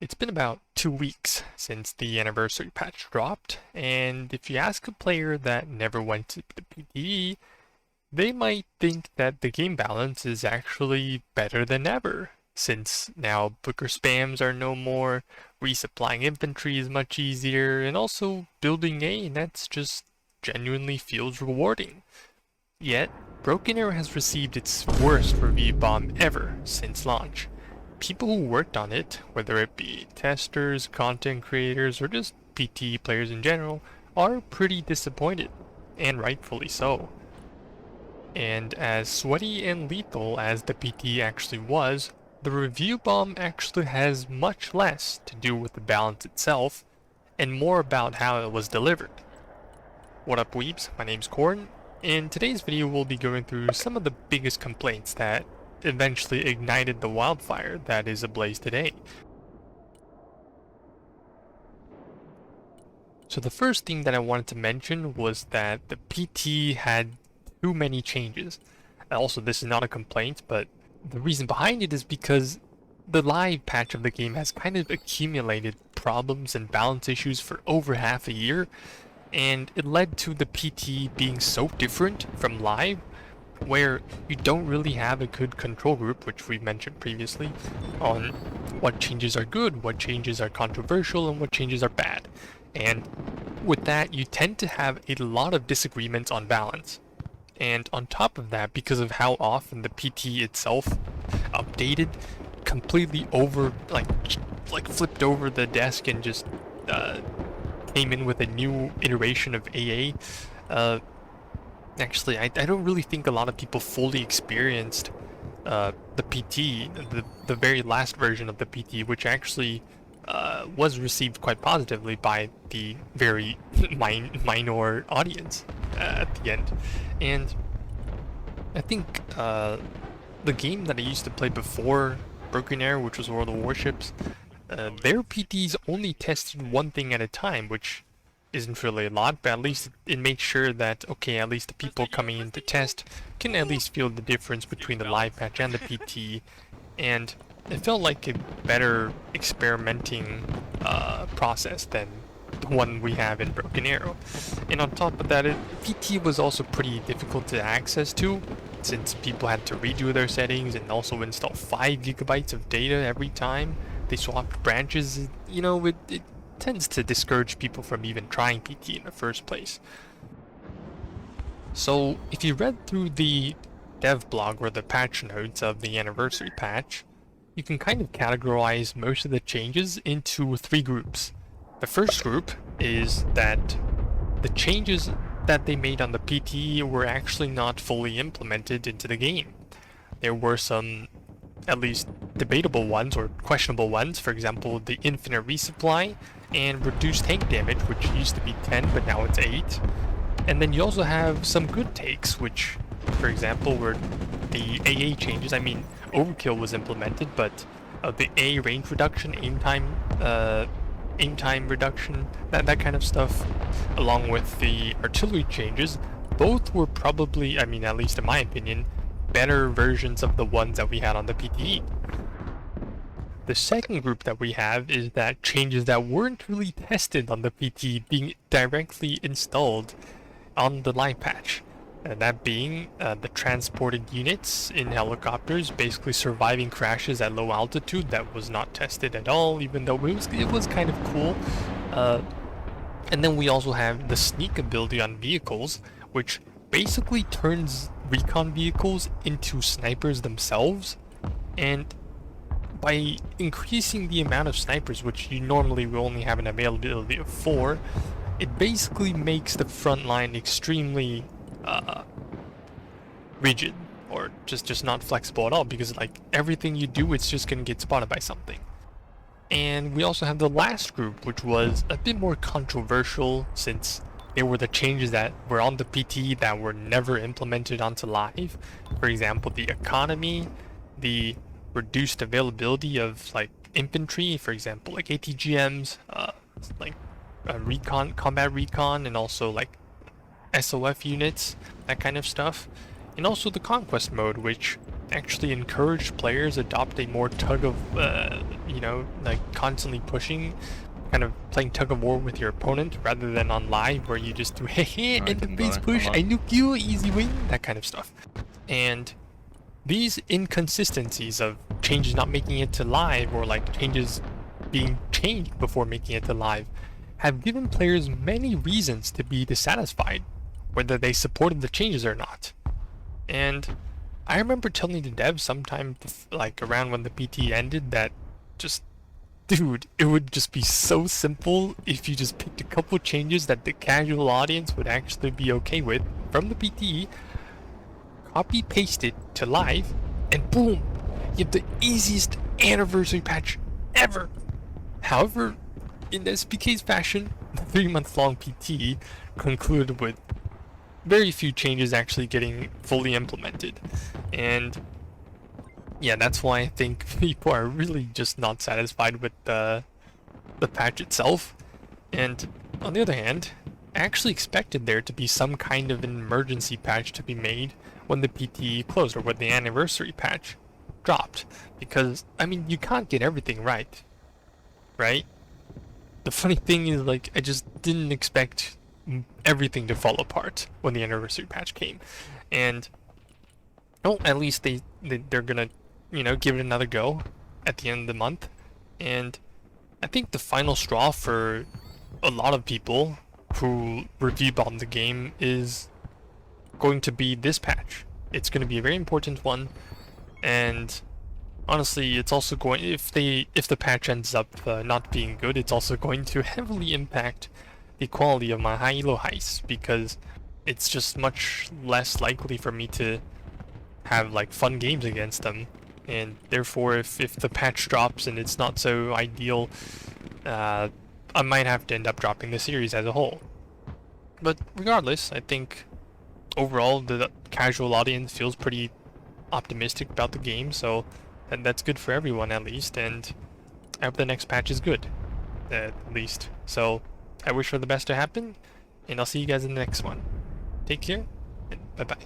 It's been about 2 weeks since the anniversary patch dropped, and if you ask a player that never went to the PTE, they might think that the game balance is actually better than ever, since now booker spams are no more, resupplying infantry is much easier, and also building A nets just genuinely feels rewarding. Yet, Broken Arrow has received its worst review bomb ever since launch. People who worked on it, whether it be testers, content creators, or just PT players in general, are pretty disappointed, and rightfully so. And as sweaty and lethal as the PT actually was, the review bomb actually has much less to do with the balance itself, and more about how it was delivered. What up weebs, my name's Corn. In today's video we'll be going through some of the biggest complaints that eventually ignited the wildfire that is ablaze today. So the first thing that I wanted to mention was that the PT had too many changes. Also, this is not a complaint, but the reason behind it is because the live patch of the game has kind of accumulated problems and balance issues for over half a year, and it led to the PT being so different from live, where you don't really have a good control group, which we mentioned previously, on what changes are good, what changes are controversial, and what changes are bad. And with that, you tend to have a lot of disagreements on balance. And on top of that, because of how often the PT itself updated, completely over, like flipped over the desk and just came in with a new iteration of AA. Actually, I don't really think a lot of people fully experienced the PT, the very last version of the PT, which actually was received quite positively by the very minor audience at the end. And I think the game that I used to play before Broken Arrow, which was World of Warships, their PTs only tested one thing at a time, which isn't really a lot, but at least it makes sure that, okay, at least the people coming in to test can at least feel the difference between the live patch and the PT, and it felt like a better experimenting process than the one we have in Broken Arrow. And on top of that, PT was also pretty difficult to access to, since people had to redo their settings and also install 5 gigabytes of data every time they swapped branches. You know, it tends to discourage people from even trying PT in the first place. So if you read through the dev blog or the patch notes of the anniversary patch, you can kind of categorize most of the changes into 3 groups. The first group is that the changes that they made on the PT were actually not fully implemented into the game. There were some at least debatable ones or questionable ones, for example the infinite resupply and reduced tank damage, which used to be 10 but now it's 8. And then you also have some good takes, which for example were the AA changes. I mean, overkill was implemented, but the A range reduction, aim time reduction, that kind of stuff, along with the artillery changes, both were probably, I mean, at least in my opinion, better versions of the ones that we had on the PTE. The second group that we have is that changes that weren't really tested on the PT being directly installed on the live patch. That being the transported units in helicopters basically surviving crashes at low altitude. That was not tested at all, even though it was kind of cool. And then we also have the sneak ability on vehicles, which basically turns recon vehicles into snipers themselves. And by increasing the amount of snipers, which you normally will only have an availability of 4, it basically makes the front line extremely rigid, or just not flexible at all, because like everything you do, it's just gonna get spotted by something. And we also have the last group, which was a bit more controversial, since they were the changes that were on the PT that were never implemented onto live. For example, the economy, the reduced availability of like infantry, for example like ATGMs, like combat recon, and also like SOF units, that kind of stuff. And also the conquest mode, which actually encouraged players adopt a more tug of, you know, like constantly pushing, kind of playing tug of war with your opponent rather than on live where you just do hey No, in the face push, I nuke you, easy win, that kind of stuff. And these inconsistencies of changes not making it to live or like changes being changed before making it to live have given players many reasons to be dissatisfied, whether they supported the changes or not. And I remember telling the devs sometime, like around when the PT ended, that just, dude, it would just be so simple if you just picked a couple changes that the casual audience would actually be okay with from the PT, copy paste it to live, and boom, you have the easiest anniversary patch ever. However, in SPK's fashion, the 3-month-long PT concluded with very few changes actually getting fully implemented. And yeah, that's why I think people are really just not satisfied with the patch itself. And on the other hand, I actually expected there to be some kind of an emergency patch to be made when the PT closed or when the anniversary patch dropped. Because, I mean, you can't get everything right, right? The funny thing is, like, I just didn't expect everything to fall apart when the anniversary patch came. And, well, at least they're gonna, you know, give it another go at the end of the month. And I think the final straw for a lot of people who review bombed the game is going to be this patch. It's going to be a very important one, and honestly, it's also going, if the patch ends up not being good, it's also going to heavily impact the quality of my high elo heists, because it's just much less likely for me to have like fun games against them. And therefore, if the patch drops and it's not so ideal, I might have to end up dropping the series as a whole. But regardless, I think overall the casual audience feels pretty optimistic about the game, so that's good for everyone at least, and I hope the next patch is good, at least. So I wish for the best to happen, and I'll see you guys in the next one. Take care, and bye-bye.